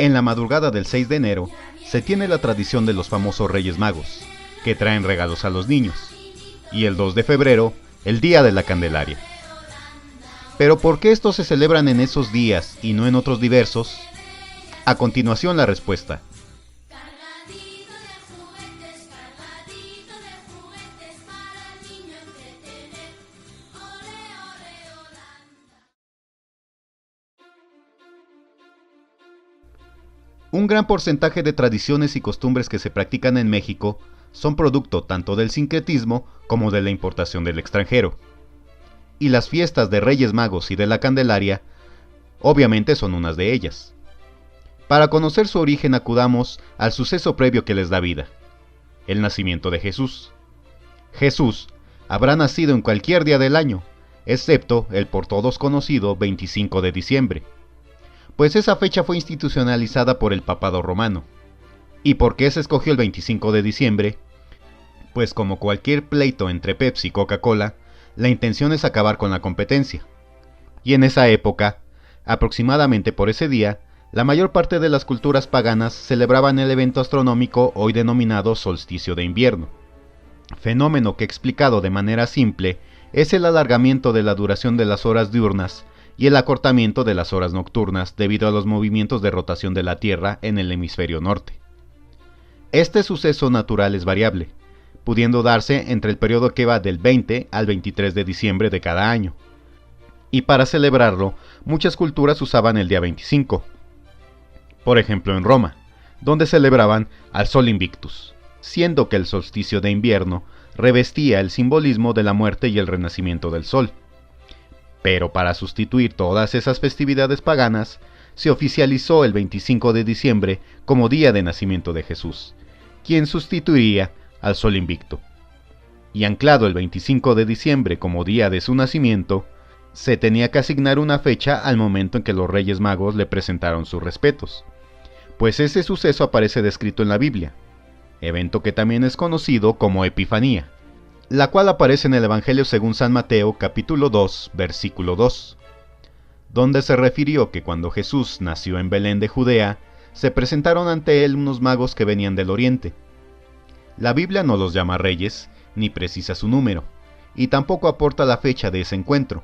En la madrugada del 6 de enero se tiene la tradición de los famosos Reyes Magos, que traen regalos a los niños, y el 2 de febrero, el Día de la Candelaria. Pero ¿por qué estos se celebran en esos días y no en otros diversos? A continuación la respuesta. Un gran porcentaje de tradiciones y costumbres que se practican en México son producto tanto del sincretismo como de la importación del extranjero. Y las fiestas de Reyes Magos y de la Candelaria, obviamente son unas de ellas. Para conocer su origen acudamos al suceso previo que les da vida, el nacimiento de Jesús. Jesús habrá nacido en cualquier día del año, excepto el por todos conocido 25 de diciembre. Pues esa fecha fue institucionalizada por el papado romano. ¿Y por qué se escogió el 25 de diciembre? Pues como cualquier pleito entre Pepsi y Coca-Cola, la intención es acabar con la competencia. Y en esa época, aproximadamente por ese día, la mayor parte de las culturas paganas celebraban el evento astronómico hoy denominado solsticio de invierno. Fenómeno que, explicado de manera simple, es el alargamiento de la duración de las horas diurnas y el acortamiento de las horas nocturnas debido a los movimientos de rotación de la Tierra en el hemisferio norte. Este suceso natural es variable, pudiendo darse entre el periodo que va del 20 al 23 de diciembre de cada año. Y para celebrarlo, muchas culturas usaban el día 25. Por ejemplo en Roma, donde celebraban al Sol Invictus, siendo que el solsticio de invierno revestía el simbolismo de la muerte y el renacimiento del Sol. Pero para sustituir todas esas festividades paganas, se oficializó el 25 de diciembre como día de nacimiento de Jesús, quien sustituiría al Sol Invicto. Y anclado el 25 de diciembre como día de su nacimiento, se tenía que asignar una fecha al momento en que los Reyes Magos le presentaron sus respetos, pues ese suceso aparece descrito en la Biblia, evento que también es conocido como Epifanía, la cual aparece en el Evangelio según San Mateo capítulo 2, versículo 2, donde se refirió que cuando Jesús nació en Belén de Judea, se presentaron ante él unos magos que venían del oriente. La Biblia no los llama reyes, ni precisa su número, y tampoco aporta la fecha de ese encuentro,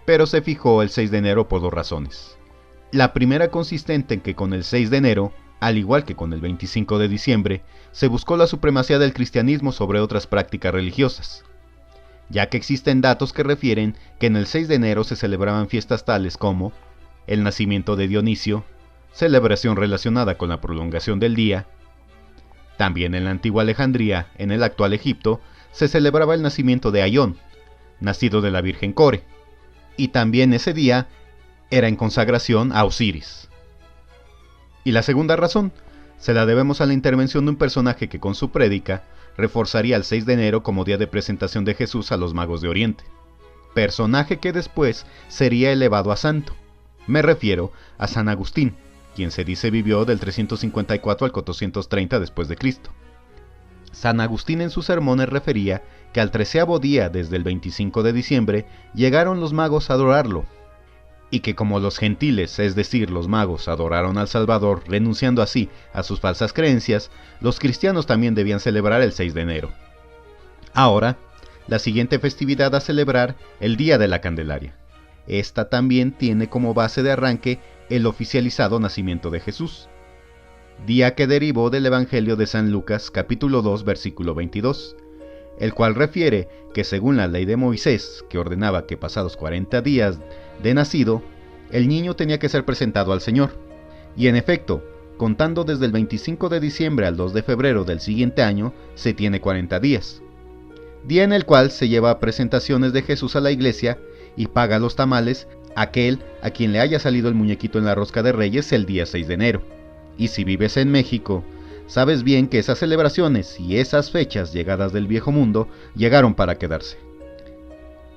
pero se fijó el 6 de enero por dos razones. La primera consistente en que con el 6 de enero, al igual que con el 25 de diciembre, se buscó la supremacía del cristianismo sobre otras prácticas religiosas, ya que existen datos que refieren que en el 6 de enero se celebraban fiestas tales como el nacimiento de Dionisio, celebración relacionada con la prolongación del día. También en la antigua Alejandría, en el actual Egipto, se celebraba el nacimiento de Aión, nacido de la Virgen Core, y también ese día era en consagración a Osiris. Y la segunda razón, se la debemos a la intervención de un personaje que con su prédica reforzaría el 6 de enero como día de presentación de Jesús a los magos de Oriente, personaje que después sería elevado a santo. Me refiero a San Agustín, quien se dice vivió del 354 al 430 después de Cristo. San Agustín en sus sermones refería que al 13º día desde el 25 de diciembre llegaron los magos a adorarlo, y que como los gentiles, es decir, los magos, adoraron al Salvador, renunciando así a sus falsas creencias, los cristianos también debían celebrar el 6 de enero. Ahora, la siguiente festividad a celebrar, el Día de la Candelaria. Esta también tiene como base de arranque el oficializado nacimiento de Jesús, día que derivó del Evangelio de San Lucas, capítulo 2, versículo 22, el cual refiere que según la ley de Moisés, que ordenaba que pasados 40 días de nacido, el niño tenía que ser presentado al Señor. Y en efecto, contando desde el 25 de diciembre al 2 de febrero del siguiente año, se tiene 40 días. Día en el cual se lleva presentaciones de Jesús a la iglesia y paga los tamales aquel a quien le haya salido el muñequito en la rosca de Reyes el día 6 de enero. Y si vives en México, sabes bien que esas celebraciones y esas fechas llegadas del viejo mundo llegaron para quedarse.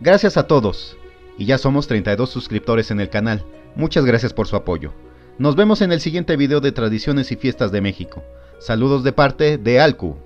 Gracias a todos, y ya somos 32 suscriptores en el canal, muchas gracias por su apoyo. Nos vemos en el siguiente video de tradiciones y fiestas de México. Saludos de parte de Alcu.